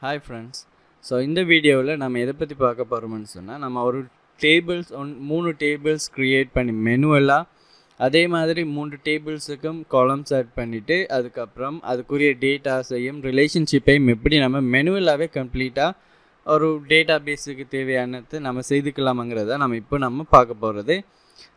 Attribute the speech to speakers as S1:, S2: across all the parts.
S1: Hi friends. So இந்த வீடியோவில் நம்ம எதை பற்றி பார்க்க போகிறோம்னு சொன்னால் நம்ம ஒரு டேபிள்ஸ் 3 டேபிள்ஸ் க்ரியேட் பண்ணி மெனுவலாக அதே மாதிரி 3 டேபிள்ஸுக்கும் காலம்ஸ் ஆட் பண்ணிவிட்டு அதுக்கப்புறம் அதுக்குரிய டேட்டாஸையும் ரிலேஷன்ஷிப்பையும் எப்படி நம்ம மெனுவலாகவே கம்ப்ளீட்டாக ஒரு டேட்டா பேஸுக்கு தேவையானது நம்ம செய்துக்கலாமாங்கிறத நம்ம பார்க்க போகிறது.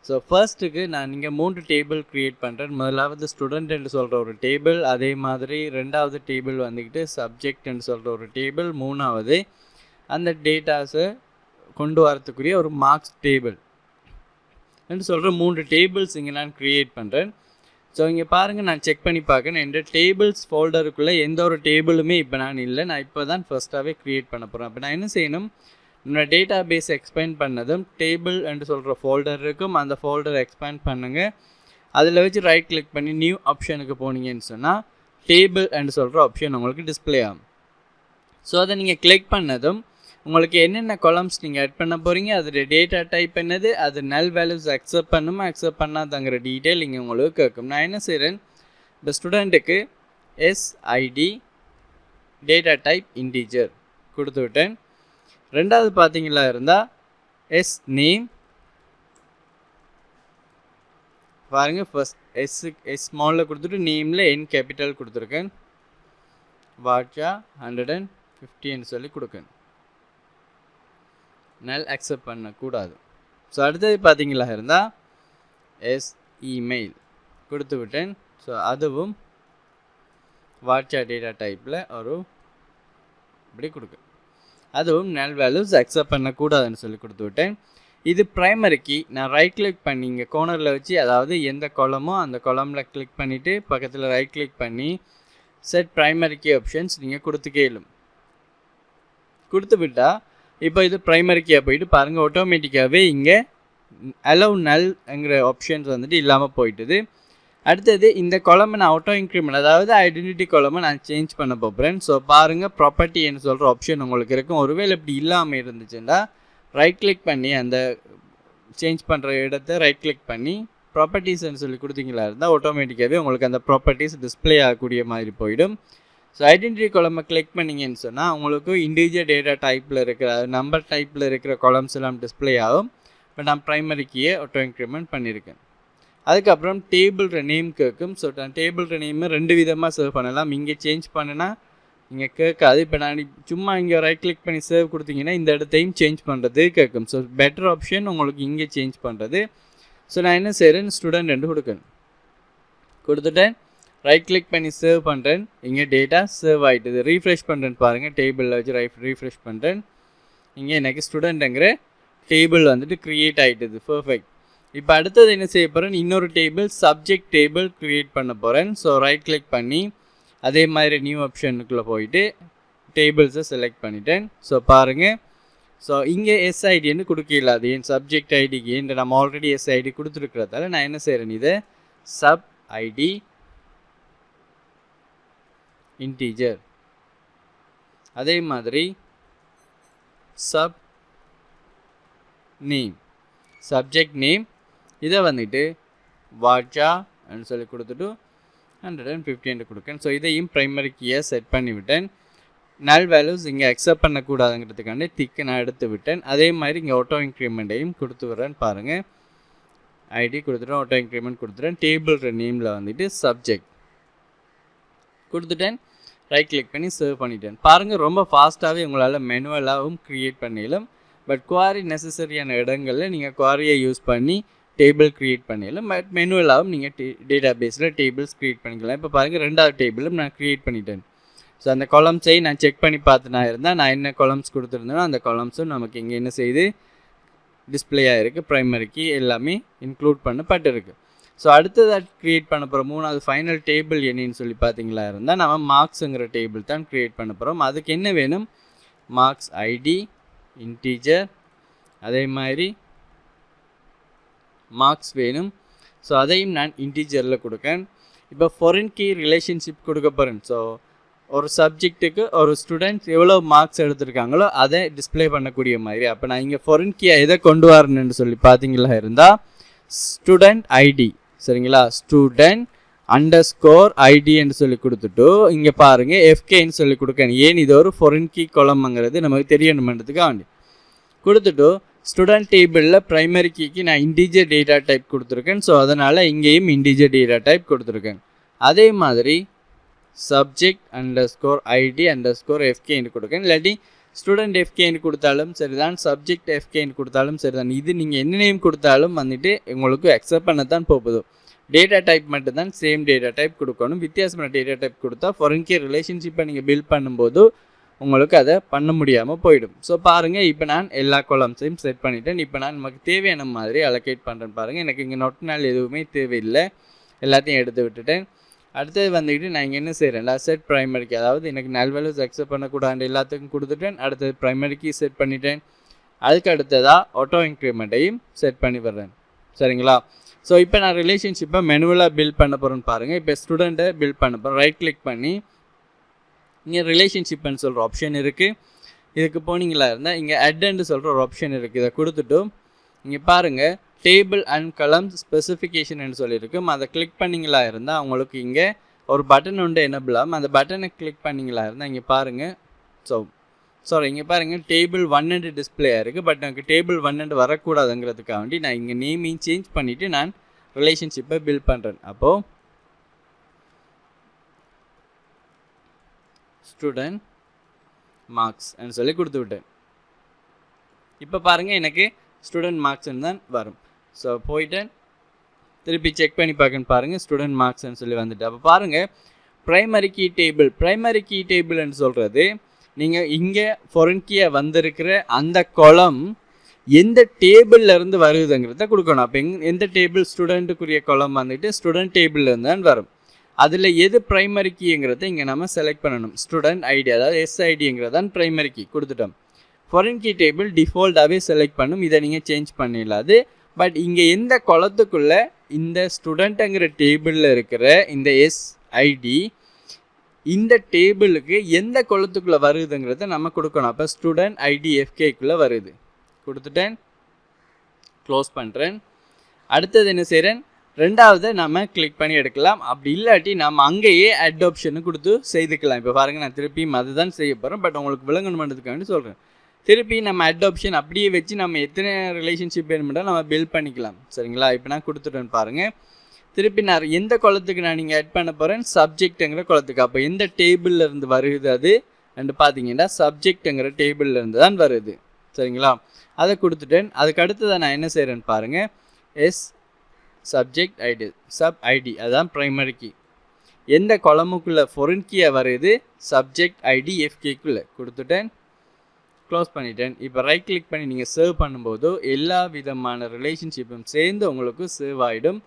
S1: ஸோ ஃபர்ஸ்ட்டுக்கு நான் இங்கே 3 டேபிள் க்ரியேட் பண்ணுறேன். முதலாவது ஸ்டூடெண்ட் என்று சொல்கிற ஒரு டேபிள், அதே மாதிரி ரெண்டாவது டேபிள் வந்துக்கிட்டு சப்ஜெக்ட்னு சொல்கிற ஒரு டேபிள், மூணாவது அந்த டேட்டாஸை கொண்டு வரத்துக்குரிய ஒரு மார்க்ஸ் டேபிள் என்று சொல்கிற 3 டேபிள்ஸ் இங்கே நான் க்ரியேட் பண்ணுறேன். ஸோ இங்கே பாருங்கள், நான் செக் பண்ணி பார்க்கணும் என்ற டேபிள்ஸ் ஃபோல்டருக்குள்ளே எந்த ஒரு டேபிளுமே இப்போ நான் இல்லை. நான் இப்போ தான் ஃபஸ்ட்டாகவே க்ரியேட் பண்ண போகிறேன். அப்போ நான் என்ன செய்யணும், என்னோட டேட்டா பேஸ் எக்ஸ்பேண்ட் பண்ணதும் டேபிள் என்று சொல்கிற ஃபோல்டர் இருக்கும், அந்த ஃபோல்டரை எக்ஸ்பேண்ட் பண்ணுங்கள். அதில் வச்சு ரைட் கிளிக் பண்ணி நியூ ஆப்ஷனுக்கு போனீங்கன்னு சொன்னால் டேபிள் என்று சொல்கிற ஆப்ஷன் உங்களுக்கு டிஸ்பிளே ஆகும். ஸோ அதை நீங்கள் கிளிக் பண்ணதும் உங்களுக்கு என்னென்ன காலம்ஸ் நீங்கள் ஆட் பண்ண போகிறீங்க, அதோடைய டேட்டா டைப் என்னது, அது நல் வேல்யூஸ் அக்செப்ட் பண்ணுமா அக்செப்ட் பண்ணாதங்கிற டீட்டெயில் இங்கே உங்களுக்கு கேட்கும். நான் என்ன செய்கிறேன், இந்த ஸ்டூடெண்ட்டுக்கு SID டேட்டா டைப் இன்டீஜர் கொடுத்து விட்டேன். ரெண்டாவது பார்த்தீங்களா இருந்தால் நேம் பாருங்கள், ஃபர்ஸ்ட் எஸ் ஸ்மாலில் கொடுத்துட்டு நேமில் N கேபிட்டல் கொடுத்துருக்கேன். வாட்சா 150 சொல்லி கொடுக்கேன். நல் அக்செப்ட் பண்ணக்கூடாது. ஸோ அடுத்தது பார்த்தீங்களா இருந்தால் இமெயில் கொடுத்து விட்டேன். ஸோ அதுவும் வாட்சா டேட்டா டைப்பில் ஒரு இப்படி கொடுக்க, அதுவும் நல் வேல்யூஸ் அக்செப்ட் பண்ணக்கூடாதுன்னு சொல்லி கொடுத்து விட்டேன். இது ப்ரைமரிக்கு நான் ரைட் கிளிக் பண்ணி இங்கே கோனரில் வச்சு, அதாவது எந்த காலமோ அந்த காலமில் கிளிக் பண்ணிவிட்டு பக்கத்தில் ரைட் கிளிக் பண்ணி செட் ப்ரைமரி கீ ஆப்ஷன்ஸ் நீங்கள் கொடுத்து விட்டால் இப்போ இது ப்ரைமரி கீயாக போயிட்டு பாருங்கள், ஆட்டோமேட்டிக்காகவே இங்கே அலோவ் நல்ங்கிற ஆப்ஷன்ஸ் வந்துட்டு இல்லாமல் போயிட்டுது. அடுத்தது இந்த காலமை நான் ஆட்டோ இன்க்ரிமெண்ட், அதாவது ஐடென்டிட்டி காலமை நான் சேஞ்ச் பண்ண போகிறேன். ஸோ பாருங்கள், ப்ராப்பர்ட்டி என்று சொல்கிற ஆப்ஷன் உங்களுக்கு இருக்கும். ஒருவேளை இப்படி இல்லாமல் இருந்துச்சுன்னா ரைட் கிளிக் பண்ணி அந்த சேஞ்ச் பண்ணுற இடத்த ரைட் கிளிக் பண்ணி ப்ராப்பர்ட்டிஸ்ன்னு சொல்லி கொடுத்தீங்களா இருந்தால் ஆட்டோமேட்டிக்காகவே உங்களுக்கு அந்த ப்ராப்பர்ட்டிஸ் டிஸ்பிளே ஆகக்கூடிய மாதிரி போயிடும். ஸோ ஐடென்டிட்டி காலமை கிளிக் பண்ணிங்கன்னு சொன்னால் உங்களுக்கு இண்டிவிஜுவல் டேட்டா டைப்பில் இருக்கிற நம்பர் டைப்பில் இருக்கிற காலம்ஸ் எல்லாம் டிஸ்பிளே ஆகும். இப்போ நான் ப்ரைமரி கீயை ஆட்டோ இன்க்ரிமெண்ட் பண்ணியிருக்கேன். அதுக்கப்புறம் டேபிள் நேம் கேட்கும். ஸோ நான் டேபிள் நேம் 2 விதமாக சேவ் பண்ணலாம். இங்கே சேஞ்ச் பண்ணினா இங்கே கேட்காது. இப்போ நான் சும்மா இங்கே ரைட் கிளிக் பண்ணி சேவ் கொடுத்தீங்கன்னா இந்த இடத்தையும் சேஞ்ச் பண்ணுறது கேட்கும். ஸோ பெட்டர் ஆப்ஷன் உங்களுக்கு இங்கே சேஞ்ச் பண்ணுறது. ஸோ நான் என்ன செய்கிறேன், ஸ்டூடெண்ட் என்று கொடுத்துட்டேன். ரைட் கிளிக் பண்ணி சேவ் பண்ணுறேன். இங்கே டேட்டா சேவ் ஆகிட்டுது. ரீஃப்ரெஷ் பண்ணுறேன்னு பாருங்கள், டேபிளில் வச்சு ரீஃப்ரெஷ் பண்ணுறேன். இங்கே எனக்கு ஸ்டூடெண்ட்டுங்கிற டேபிள் வந்துட்டு க்ரியேட் ஆகிட்டுது. பர்ஃபெக்ட். இப்போ அடுத்தது என்ன செய்ய போகிறேன், இன்னொரு டேபிள் சப்ஜெக்ட் டேபிள் க்ரியேட் பண்ண போகிறேன். ஸோ ரைட் கிளிக் பண்ணி அதே மாதிரி நியூ ஆப்ஷனுக்குள்ளே போயிட்டு டேபிள்ஸை செலக்ட் பண்ணிட்டேன். ஸோ பாருங்கள், ஸோ இங்கே SIDன்னு கொடுக்கல, அது என் சப்ஜெக்ட் ஐடிக்கு என்று நம்ம ஆல்ரெடி SID கொடுத்துருக்கிறதால நான் என்ன செய்கிறேன், இதை சப் ஐடி இன்டீஜர், அதே மாதிரி சப் நேம் சப்ஜெக்ட் நேம், இதை வந்துட்டு வாட்சான்னு சொல்லி கொடுத்துட்டு 150 கொடுக்கேன். ஸோ இதையும் ப்ரைமரி கீயை செட் பண்ணி விட்டேன். நல் வேல்யூஸ் இங்கே அக்செப்ட் பண்ணக்கூடாதுங்கிறதுக்காண்டி திக்கு நான் எடுத்து விட்டேன். அதே மாதிரி இங்கே ஆட்டோ இன்க்ரிமெண்ட்டையும் கொடுத்து வரேன். பாருங்கள், ஐடி கொடுத்துட்டேன், ஆட்டோ இன்க்ரிமெண்ட் கொடுத்துட்டேன். டேபிள் நேமில் வந்துட்டு சப்ஜெக்ட் கொடுத்துட்டேன். ரைட் கிளிக் பண்ணி சேவ் பண்ணிட்டேன். பாருங்கள், ரொம்ப ஃபாஸ்ட்டாகவே உங்களால் மெனுவலாகவும் க்ரியேட் பண்ணிடலாம். பட் குவாரி நெசசரியான இடங்களில் நீங்கள் குவாரியை யூஸ் பண்ணி டேபிள் க்ரியேட் பண்ணிடலாம். பட் மெனுவலாகவும் நீங்கள் டேட்டா பேஸில் டேபிள்ஸ் க்ரியேட் பண்ணிக்கலாம். இப்போ பாருங்கள், ரெண்டாவது டேபிளும் நான் க்ரியேட் பண்ணிட்டேன். ஸோ அந்த காலம்ஸை நான் செக் பண்ணி பார்த்துனா இருந்தால் நான் என்ன காலம்ஸ் கொடுத்துருந்தேனோ அந்த காலம்ஸும் நமக்கு இங்கே என்ன செய்து டிஸ்பிளே ஆகிருக்கு. ப்ரைமரிக்கு எல்லாமே இன்க்ளூட் பண்ணப்பட்டிருக்கு. ஸோ அடுத்ததாக க்ரியேட் பண்ண போகிறோம் மூணாவது ஃபைனல் டேபிள் என்னன்னு சொல்லி பார்த்தீங்களா இருந்தால் நம்ம மார்க்ஸுங்கிற டேபிள் தான் க்ரியேட் பண்ண போகிறோம். அதுக்கு என்ன வேணும், மார்க்ஸ் ஐடி இன்டீஜர், அதே மாதிரி மார்க்ஸ் வேணும். ஸோ அதையும் நான் இன்டீஜரில் கொடுக்கேன். இப்போ ஃபாரின் கீ ரிலேஷன்ஷிப் கொடுக்க போகிறேன். ஸோ ஒரு சப்ஜெக்ட்டுக்கு ஒரு ஸ்டூடெண்ட்ஸ் எவ்வளோ மார்க்ஸ் எடுத்திருக்காங்களோ அதை டிஸ்பிளே பண்ணக்கூடிய மாதிரி. அப்போ நான் இங்கே ஃபாரின் கீயை எதை கொண்டு வரணுன்னு சொல்லி பார்த்தீங்களா இருந்தால் ஸ்டூடெண்ட் ஐடி, சரிங்களா, ஸ்டூடெண்ட் அண்டர்ஸ்கோர் ஐடின்னு சொல்லி கொடுத்துட்டு இங்கே பாருங்கள் எஃப்கேன்னு சொல்லி கொடுக்கணும். ஏன் இது ஒரு ஃபாரின் கீ கொலம்ங்கிறது நமக்கு தெரியணுன்றதுக்கு ஆண்டி கொடுத்துட்டு ஸ்டூடெண்ட் டேபிளில் ப்ரைமரி கீக்கு நான் இன்டீஜர் டேட்டா டைப் கொடுத்துருக்கேன். ஸோ அதனால் இங்கேயும் இன்டீஜர் டேட்டா டைப் கொடுத்துருக்கேன். அதே மாதிரி சப்ஜெக்ட் அண்டர்ஸ்கோர் ஐடி அண்டர்ஸ்கோர் எஃப்கேன்னு கொடுக்கேன். இல்லாட்டி ஸ்டூடெண்ட் எஃப்கேன்னு கொடுத்தாலும் சரிதான், சப்ஜெக்ட் எஃப்கேன்னு கொடுத்தாலும் சரிதான். இது நீங்கள் என்ன நேம் கொடுத்தாலும் வந்துட்டு உங்களுக்கு அக்செப்ட் பண்ணத்தான் போகுது. டேட்டா டைப் மட்டும்தான் சேம் டேட்டா டைப் கொடுக்கணும். வித்தியாசமான டேட்டா டைப் கொடுத்தா ஃபாரின் கீ ரிலேஷன்ஷிப்பை நீங்கள் பில்ட் பண்ணும்போது உங்களுக்கு அதை பண்ண முடியாமல் போயிடும். ஸோ பாருங்கள், இப்போ நான் எல்லா காலம்ஸையும் செட் பண்ணிவிட்டேன். இப்போ நான் நமக்கு தேவையான மாதிரி அலோகேட் பண்ணுறேன். பாருங்கள், எனக்கு இங்கே நொட்டினால் எதுவுமே தேவையில்லை, எல்லாத்தையும் எடுத்து விட்டுட்டேன். அடுத்தது வந்துக்கிட்டு நான் இங்கே என்ன செய்கிறேன், செட் ப்ரைமரிக்கு, அதாவது எனக்கு நல் வேல்யூஸ் அக்செப்ட் பண்ணக்கூடாது எல்லாத்துக்கும் கொடுத்துட்டேன். அடுத்தது ப்ரைமரிக்கு செட் பண்ணிட்டேன். அதுக்கு அடுத்ததாக ஆட்டோ இன்க்ரிமெண்ட்டையும் செட் பண்ணி வர்றேன். சரிங்களா? ஸோ இப்போ நான் ரிலேஷன்ஷிப்பை மெனுவலாக பில்ட் பண்ண போகிறேன்னு பாருங்கள். இப்போ ஸ்டூடெண்ட்டை பில்ட் பண்ண போகிறேன். ரைட் கிளிக் பண்ணி இங்கே ரிலேஷன்ஷிப்னு சொல்கிற ஆப்ஷன் இருக்குது. இதுக்கு போனீங்களா இருந்தால் இங்கே அட்ன்னு சொல்கிற ஒரு ஆப்ஷன் இருக்குது. இதை கொடுத்துட்டு இங்கே பாருங்கள் டேபிள் அண்ட் கலம்ஸ் ஸ்பெசிஃபிகேஷன் சொல்லியிருக்கும். அதை கிளிக் பண்ணிங்களா இருந்தால் அவங்களுக்கு இங்கே ஒரு பட்டன் உண்டு எனபிள் ஆகும். அந்த பட்டனை கிளிக் பண்ணிங்களா இருந்தால் இங்கே பாருங்கள். இங்கே பாருங்கள் டேபிள் 1 டிஸ்பிளே இருக்குது. பட் எனக்கு டேபிள் 1 வரக்கூடாதுங்கிறதுக்காக வேண்டி நான் இங்கே நேமையும் சேஞ்ச் பண்ணிவிட்டு நான் ரிலேஷன்ஷிப்பை பில்ட் பண்ணுறேன். அப்போது ஸ்டூடெண்ட் மார்க்ஸ் சொல்லி கொடுத்து விட்டேன். இப்போ பாருங்கள் எனக்கு ஸ்டூடெண்ட் மார்க்ஸ்ன்னு தான் வரும். ஸோ போயிட்டு திருப்பி செக் பண்ணி பார்க்கன்னு பாருங்கள், ஸ்டூடெண்ட் மார்க்ஸ்ன்னு சொல்லி வந்துட்டு. அப்போ பாருங்கள் ப்ரைமரி கீ டேபிள்னு சொல்கிறது நீங்கள் இங்கே ஃபாரின் கீயாக வந்திருக்கிற அந்த காலம் எந்த டேபிளில் இருந்து வருதுங்கிறத கொடுக்கணும். அப்போ எந்த டேபிள் ஸ்டூடெண்ட்டுக்குரிய காலம் வந்துட்டு ஸ்டூடெண்ட் டேபிள்லேருந்து தான் வரும். அதில் எது ப்ரைமரி கீங்கிறத இங்கே நம்ம செலக்ட் பண்ணணும். ஸ்டூடெண்ட் ஐடி, அதாவது எஸ்ஐடிங்கிறது தான் ப்ரைமரி கீ கொடுத்துட்டோம். ஃபாரின் கீ டேபிள் டிஃபால்ட்டாகவே செலக்ட் பண்ணும். இதை நீங்கள் சேஞ்ச் பண்ணிடலாது. பட் இங்கே எந்த கொலத்துக்குள்ளே இந்த ஸ்டூடெண்ட்டுங்கிற டேபிளில் இருக்கிற இந்த எஸ்ஐடி இந்த டேபிளுக்கு எந்த கொலத்துக்குள்ளே வருதுங்கிறத நம்ம கொடுக்கணும். அப்போ ஸ்டூடெண்ட் ஐடி எஃப்கேக்குள்ளே வருது. கொடுத்துட்டேன், க்ளோஸ் பண்ணுறேன். அடுத்தது என்ன செய்கிறேன், ரெண்டாவது நம்ம கிளிக் பண்ணி எடுக்கலாம். அப்படி இல்லாட்டி நம்ம அங்கேயே அட் ஆப்ஷனு கொடுத்து செய்துக்கலாம். இப்போ பாருங்கள், நான் திருப்பியும் அதுதான் செய்ய போகிறேன். பட் உங்களுக்கு விளங்கணுன்றதுக்காண்டி சொல்கிறேன். திருப்பி நம்ம அட் ஆப்ஷன் அப்படியே வச்சு நம்ம எத்தனை ரிலேஷன்ஷிப் வேணுமெண்டா நம்ம பில்ட் பண்ணிக்கலாம். சரிங்களா? இப்போ நான் கொடுத்துட்டேன்னு பாருங்கள். திருப்பி நான் எந்த குளத்துக்கு நான் நீங்கள் ஆட் பண்ண போகிறேன், சப்ஜெக்ட்டுங்கிற குளத்துக்கு. அப்போ எந்த டேபிளில் இருந்து வருது அது அண்டு பார்த்தீங்கன்னா சப்ஜெக்ட்டுங்கிற டேபிளில் இருந்து தான் வருது. சரிங்களா? அதை கொடுத்துட்டேன். அதுக்கு அடுத்ததான் நான் என்ன செய்கிறேன்னு பாருங்கள், சப்ஜெக்ட் ஐடி சப் ஐடி, அதுதான் ப்ரைமரி கீ. எந்த கொலமுக்குள்ளே ஃபாரின் கீயாக வருது, சப்ஜெக்ட் ஐடி எஃப்கேக்குள்ளே கொடுத்துட்டேன், க்ளோஸ் பண்ணிட்டேன். இப்போ ரைட் கிளிக் பண்ணி நீங்கள் சேவ் பண்ணும்போது எல்லா விதமான ரிலேஷன்ஷிப்பும் சேர்ந்து உங்களுக்கு சேவ் ஆகிடும்.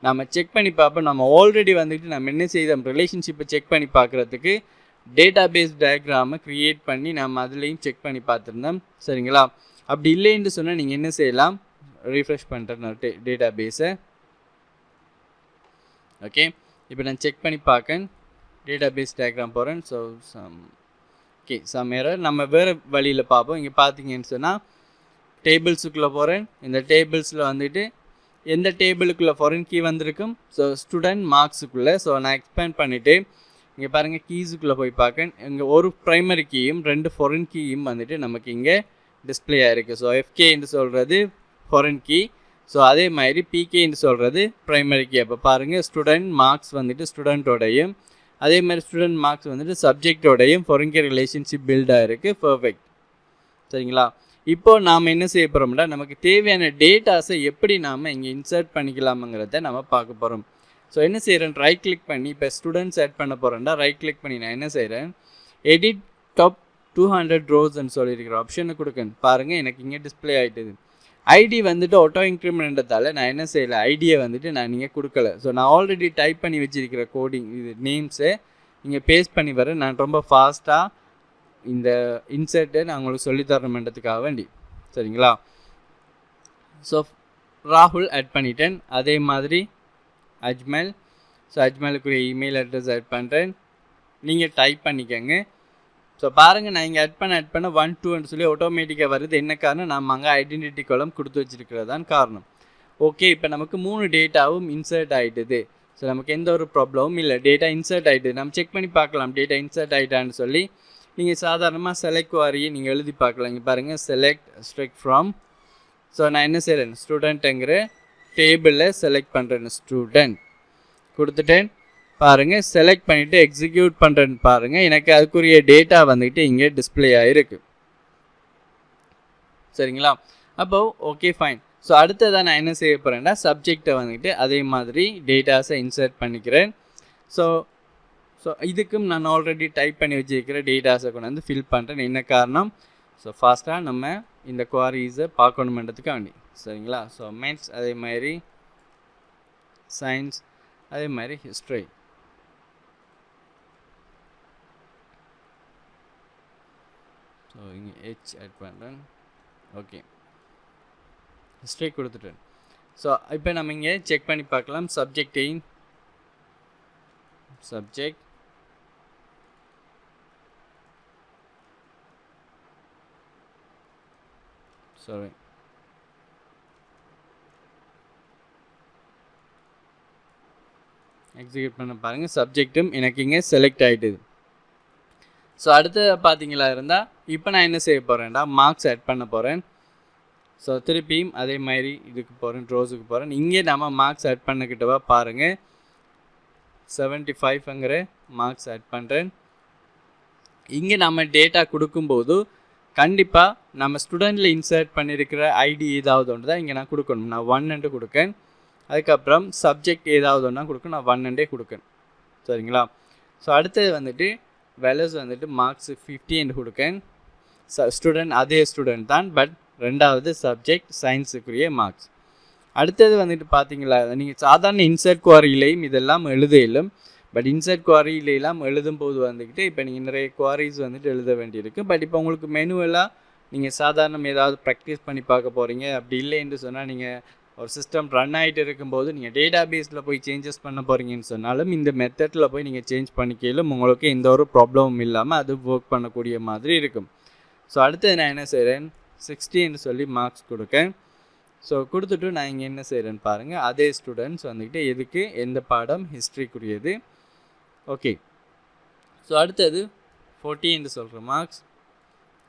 S1: நம்ம செக் பண்ணி பார்ப்போம். நம்ம ஆல்ரெடி வந்துட்டு நம்ம என்ன செய்தோம், ரிலேஷன்ஷிப்பை செக் பண்ணி பார்க்குறதுக்கு டேட்டா பேஸ் டயக்ராமை க்ரியேட் பண்ணி நம்ம அதுலேயும் செக் பண்ணி பார்த்துருந்தோம். சரிங்களா? அப்படி இல்லைன்னு சொன்னால் நீங்கள் என்ன செய்யலாம், ரீஃப்ரெஷ் பண்ணுறேன் டேட்டா பேஸை. ஓகே, இப்போ நான் செக் பண்ணி பார்க்கேன், டேட்டா பேஸ் டயக்ராம் போகிறேன். So some error. நம்ம வேறு வழியில் பார்ப்போம். இங்கே பார்த்தீங்கன்னு சொன்னால் டேபிள்ஸுக்குள்ளே போகிறேன். இந்த டேபிள்ஸில் வந்துட்டு எந்த டேபிளுக்குள்ளே ஃபாரின் கீ வந்திருக்கும், ஸோ ஸ்டூடெண்ட் மார்க்ஸுக்குள்ளே. ஸோ நான் எக்ஸ்பேண்ட் பண்ணிவிட்டு இங்கே பாருங்கள் கீஸுக்குள்ளே போய் பார்க்கேன். இங்கே ஒரு ப்ரைமரி கீயும் 2 ஃபாரின் கீயும் வந்துட்டு நமக்கு இங்கே டிஸ்பிளே ஆகிருக்கு. ஸோ எஃப்கேன்னு சொல்கிறது ஃபாரின் கீ, ஸோ அதே மாதிரி பிகேன்னு சொல்கிறது ப்ரைமரி கீ. அப்போ பாருங்கள் ஸ்டூடெண்ட் மார்க்ஸ் வந்துட்டு ஸ்டூடெண்ட்டோடையும் அதே மாதிரி ஸ்டூடெண்ட் மார்க்ஸ் வந்துட்டு சப்ஜெக்டோடையும் ஃபாரின் கீ ரிலேஷன்ஷிப் பில்ட் ஆகிருக்கு. பர்ஃபெக்ட். சரிங்களா? இப்போது நாம் என்ன செய்ய போகிறோம்னா, நமக்கு தேவையான டேட்டாஸை எப்படி நாம் இங்கே இன்சர்ட் பண்ணிக்கலாமுங்கிறத நம்ம பார்க்க போகிறோம். ஸோ என்ன செய்கிறேன், ரைட் கிளிக் பண்ணி இப்போ ஸ்டூடெண்ட்ஸ் ஆட் பண்ண போகிறேன்டா, ரைட் கிளிக் பண்ணி நான் என்ன செய்கிறேன், எடிட் டாப் 200 ரோஸ்ன்னு சொல்லியிருக்கிற ஆப்ஷனை கொடுக்கணும். பாருங்கள் எனக்கு இங்கே டிஸ்பிளே ஆகிட்டுது. ஐடி வந்துட்டு ஆட்டோ இன்க்ரிமெண்ட்றதால நான் என்ன செய்யலை, ஐடியை வந்துட்டு நான் நீங்கள் கொடுக்கல. ஸோ நான் ஆல்ரெடி டைப் பண்ணி வச்சுருக்கிற கோடிங் இது நேம்ஸை இங்கே பேஸ்ட் பண்ணி வரேன். நான் ரொம்ப ஃபாஸ்ட்டாக இந்த இன்சர்ட்டை நான் உங்களுக்கு சொல்லித்தரணுன்றதுக்காக வேண்டி. சரிங்களா? ஸோ ராகுல் ஆட் பண்ணிட்டேன். அதே மாதிரி அஜ்மல், ஸோ அஜ்மலுக்குரிய இமெயில் அட்ரஸ் ஆட் பண்ணுறேன். நீங்கள் டைப் பண்ணிக்கோங்க. ஸோ பாருங்கள் நான் இங்கே ஆட் பண்ண 1 2ன்னு சொல்லி ஆட்டோமேட்டிக்காக வருது. என்ன காரணம், நம்ம அங்கே ஐடென்டிட்டி காலம் கொடுத்து வச்சுருக்கிறது தான் காரணம். ஓகே, இப்போ நமக்கு 3 டேட்டாவும் இன்சர்ட் ஆகிட்டுது. ஸோ நமக்கு எந்த ஒரு ப்ராப்ளமும் இல்லை. டேட்டா இன்சர்ட் ஆகிட்டு நம்ம செக் பண்ணி பார்க்கலாம் டேட்டா இன்சர்ட் ஆகிட்டான்னு சொல்லி. நீங்கள் சாதாரணமாக செலக்ட் குவாரியை நீங்கள் எழுதி பார்க்கலாம். இங்கே பாருங்கள், செலக்ட் ஸ்ட்ரிக் ஃப்ரம். ஸோ நான் என்ன செய்கிறேன், ஸ்டூடெண்ட்டுங்கிற டேபிளில் செலக்ட் பண்ணுறேன். ஸ்டூடெண்ட் கொடுத்துட்டேன். பாருங்கள், செலக்ட் பண்ணிவிட்டு எக்ஸிக்யூட் பண்ணுறேன்னு பாருங்கள், எனக்கு அதுக்குரிய டேட்டா வந்துக்கிட்டு இங்கே டிஸ்பிளே ஆகிருக்கு. சரிங்களா? அப்போது ஓகே ஃபைன். ஸோ அடுத்ததான் நான் என்ன செய்ய போகிறேன்னா, சப்ஜெக்டை வந்துக்கிட்டு அதே மாதிரி டேட்டாஸை இன்சர்ட் பண்ணிக்கிறேன். ஸோ இதுக்கும் நான் ஆல்ரெடி டைப் பண்ணி வச்சுருக்கிற டேட்டாஸை கொண்டு வந்து ஃபில் பண்ணுறேன். என்ன காரணம், ஸோ ஃபாஸ்ட்டாக நம்ம இந்த குவாரிஸை பார்க்கணுமென்றதுக்கு வேண்டி. சரிங்களா? ஸோ மேத்ஸ் அதே மாதிரி, சயின்ஸ் அதே மாதிரி, ஹிஸ்ட்ரி. ஸோ இங்கே ஹெச் ஆட் பண்ணுறேன். ஓகே, ஹிஸ்ட்ரி கொடுத்துட்டேன். ஸோ இப்போ நம்ம இங்கே செக் பண்ணி பார்க்கலாம். சப்ஜெக்டையும் சப்ஜெக்ட் சாரி எக்ஸிக்யூட் பண்ண பாருங்கள், சப்ஜெக்டும் எனக்கு இங்கே செலக்ட் ஆகிட்டுது. ஸோ அடுத்து பார்த்தீங்களா இருந்தால் இப்போ நான் என்ன செய்ய போகிறேன்டா, மார்க்ஸ் ஆட் பண்ண போகிறேன். ஸோ திருப்பியும் அதே மாதிரி இதுக்கு போகிறேன், ரோஸுக்கு போகிறேன். இங்கே நம்ம மார்க்ஸ் ஆட் பண்ணிக்கிட்டவா பாருங்கள், 75ங்கிற மார்க்ஸ் ஆட் பண்ணுறேன். இங்கே நம்ம டேட்டா கொடுக்கும்போது கண்டிப்பாக நம்ம ஸ்டூடெண்ட்டில் இன்சர்ட் பண்ணியிருக்கிற ஐடி ஏதாவது ஒன்று தான் இங்கே நான் கொடுக்கணும். நான் 1 கொடுக்கேன். அதுக்கப்புறம் சப்ஜெக்ட் ஏதாவது ஒன்றா கொடுக்கணும், நான் 1 கொடுக்கேன். சரிங்களா? ஸோ அடுத்தது வந்துட்டு வேல்யூஸ் வந்துட்டு மார்க்ஸ் 50 கொடுக்கேன். ஸ்டூடெண்ட் அதே ஸ்டூடெண்ட் தான், பட் ரெண்டாவது சப்ஜெக்ட் சயின்ஸுக்குரிய மார்க்ஸ். அடுத்தது வந்துட்டு பார்த்தீங்களா, நீங்கள் சாதாரண இன்சர்ட் குவாரியிலையும் இதெல்லாம் எழுத இயலும். பட் இன்சர்ட் குவாரியிலாம் எழுதும்போது வந்துக்கிட்டு இப்போ நீங்கள் நிறைய குவாரிஸ் வந்துட்டு எழுத வேண்டியிருக்கு. பட் இப்போ உங்களுக்கு மெனுவெல்லாம் நீங்கள் சாதாரண ஏதாவது ப்ராக்டிஸ் பண்ணி பார்க்க போகிறீங்க, அப்படி இல்லைன்னு சொன்னால் நீங்கள் ஒரு சிஸ்டம் ரன் ஆகிட்டு இருக்கும்போது நீங்கள் டேட்டா பேஸில் போய் சேஞ்சஸ் பண்ண போகிறீங்கன்னு சொன்னாலும் இந்த மெத்தடில் போய் நீங்கள் சேஞ்ச் பண்ணிக்கலும் உங்களுக்கு எந்த ஒரு ப்ராப்ளமும் இல்லாமல் அது ஒர்க் பண்ணக்கூடிய மாதிரி இருக்கும். ஸோ அடுத்தது நான் என்ன செய்கிறேன், 60ன்னு சொல்லி மார்க்ஸ் கொடுக்கேன். ஸோ கொடுத்துட்டு நான் இங்கே என்ன செய்கிறேன்னு பாருங்கள், அதே ஸ்டூடெண்ட்ஸ் வந்துக்கிட்டு எதுக்கு எந்த பாடம், ஹிஸ்ட்ரிக்குரியது. ஓகே, ஸோ அடுத்தது 40 சொல்கிற மார்க்ஸ்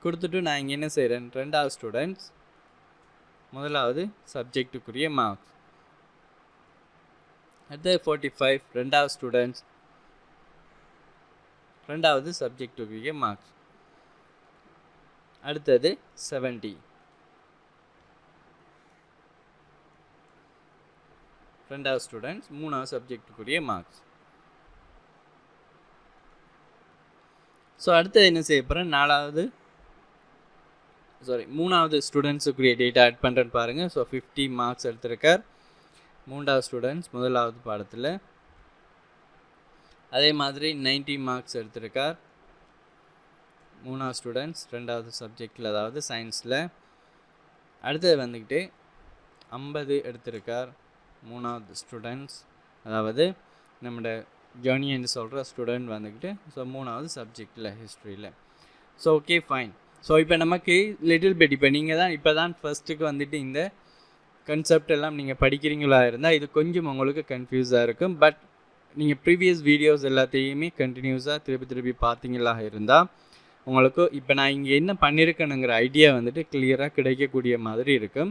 S1: கொடுத்துட்டு நான் இங்கே என்ன செய்கிறேன், ரெண்டாவது ஸ்டூடெண்ட்ஸ் முதலாவது சப்ஜெக்டுக்குரிய மார்க்ஸ். அடுத்தது 45 ரெண்டாவது ஸ்டூடெண்ட்ஸ் ரெண்டாவது சப்ஜெக்டுக்குரிய மார்க்ஸ். அடுத்தது 70 ரெண்டாவது ஸ்டூடெண்ட்ஸ் மூணாவது சப்ஜெக்டுக்குரிய மார்க்ஸ். ஸோ அடுத்தது என்ன செய்ய போகிறேன், மூணாவது ஸ்டூடெண்ட்ஸுக்குரிய டேட்டா ஆட் பண்ணுறேன்னு பாருங்கள். ஸோ 50 மார்க்ஸ் எடுத்திருக்கார் மூன்றாவது ஸ்டூடெண்ட்ஸ் முதலாவது பாடத்தில். அதே மாதிரி 90 மார்க்ஸ் எடுத்திருக்கார் மூணாவது ஸ்டூடெண்ட்ஸ் ரெண்டாவது சப்ஜெக்டில், அதாவது சயின்ஸில். அடுத்தது வந்துக்கிட்டு 50 எடுத்திருக்கார் மூணாவது ஸ்டூடெண்ட்ஸ், அதாவது நம்மளோட ஜேர்னின்னு சொல்கிற ஸ்டூடெண்ட் வந்துக்கிட்டு. ஸோ மூணாவது சப்ஜெக்டில், ஹிஸ்ட்ரியில். So okay fine. ஸோ இப்போ நமக்கு லிட்டில் பிட், இப்போ நீங்கள் தான் இப்போ தான் ஃபஸ்ட்டுக்கு வந்துட்டு இந்த கன்செப்ட் எல்லாம் நீங்கள் படிக்கிறீங்களா இருந்தால் இது கொஞ்சம் உங்களுக்கு கன்ஃபியூஸாக இருக்கும். பட் நீங்கள் ப்ரீவியஸ் வீடியோஸ் எல்லாத்தையுமே கண்டினியூஸாக திருப்பி பார்த்தீங்களா இருந்தால் உங்களுக்கு இப்போ நான் இங்கே என்ன பண்ணியிருக்கேனுங்கிற ஐடியா வந்துட்டு கிளியராக கிடைக்கக்கூடிய மாதிரி இருக்கும்.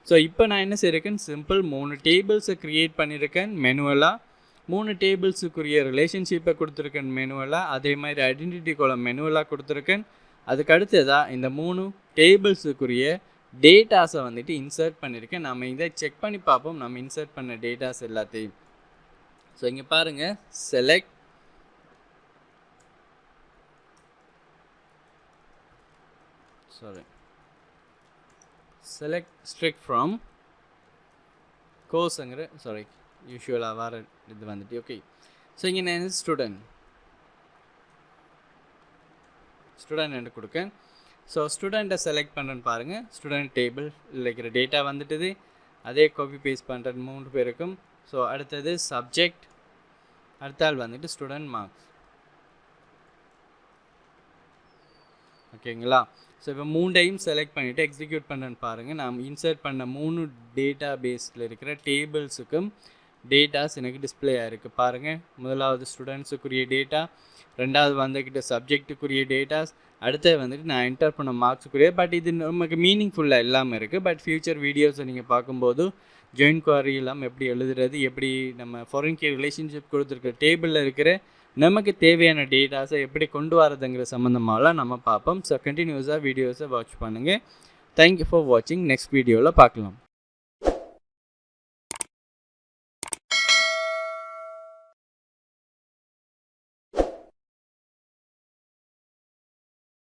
S1: ஸோ இப்போ நான் என்ன செய்யிருக்கேன், சிம்பிள் 3 டேபிள்ஸை க்ரியேட் பண்ணியிருக்கேன் மேனுவலாக. 3 டேபிள்ஸுக்குரிய ரிலேஷன்ஷிப்பை கொடுத்துருக்கேன் மேனுவலாக. அதே மாதிரி ஐடென்டிட்டி காலம் மேனுவலாக கொடுத்துருக்கேன். அதுக்கு அடுத்ததாக இந்த 3 டேபிள்ஸுக்குரிய டேட்டாஸை வந்துட்டு இன்சர்ட் பண்ணியிருக்கேன். நம்ம இதை செக் பண்ணி பார்ப்போம் நம்ம இன்சர்ட் பண்ண டேட்டாஸ் எல்லாத்தையும். ஸோ இங்கே பாருங்கள், செலக்ட் ஸ்ட்ரிக் ஃப்ரம் கோர்ஸுங்கிற யூஷுவலாக வர இது வந்துட்டு. ஓகே, ஸோ இங்கே நான் ஸ்டூடெண்ட் கொடுக்கேன். ஸோ ஸ்டூடெண்ட்டை செலக்ட் பண்ணுறேன்னு பாருங்கள். ஸ்டூடெண்ட் டேபிள் இருக்கிற டேட்டா வந்துட்டுது. அதே காப்பி பேஸ்ட் பண்ணுறது 3 பேருக்கும். ஸோ அடுத்தது சப்ஜெக்ட், அடுத்தால் வந்துட்டு ஸ்டூடெண்ட் மார்க்ஸ். ஓகேங்களா? ஸோ இப்போ 3ஐயும் செலக்ட் பண்ணிவிட்டு எக்ஸிக்யூட் பண்ணுறேன்னு பாருங்கள். நாம் இன்சர்ட் பண்ண 3 டேட்டா பேஸில் இருக்கிற டேபிள்ஸுக்கும் டேட்டாஸ் எனக்கு டிஸ்பிளே ஆகிருக்கு பாருங்கள். முதலாவது ஸ்டூடெண்ட்ஸுக்குரிய டேட்டா, ரெண்டாவது வந்துக்கிட்ட சப்ஜெக்ட்டுக்குரிய டேட்டாஸ், அடுத்தது வந்துட்டு நான் என்டர் பண்ண மார்க்ஸுக்குரிய. பட் இது நமக்கு மீனிங்ஃபுல்லாக இல்லாமல் இருக்குது. பட் ஃபியூச்சர் வீடியோஸை நீங்கள் பார்க்கும்போது ஜாயின் குவாரி இல்லாமல் எப்படி எழுதுறது, எப்படி நம்ம ஃபாரின் கீ ரிலேஷன்ஷிப் கொடுத்துருக்க டேபிளில் இருக்கிற நமக்கு தேவையான டேட்டாஸை எப்படி கொண்டு வரதுங்கிற சம்மந்தமாகலாம் நம்ம பார்ப்போம். ஸோ கண்டினியூஸாக வீடியோஸை வாட்ச் பண்ணுங்கள். தேங்க்யூ ஃபார் வாட்சிங். நெக்ஸ்ட் வீடியோவில் பார்க்கலாம்.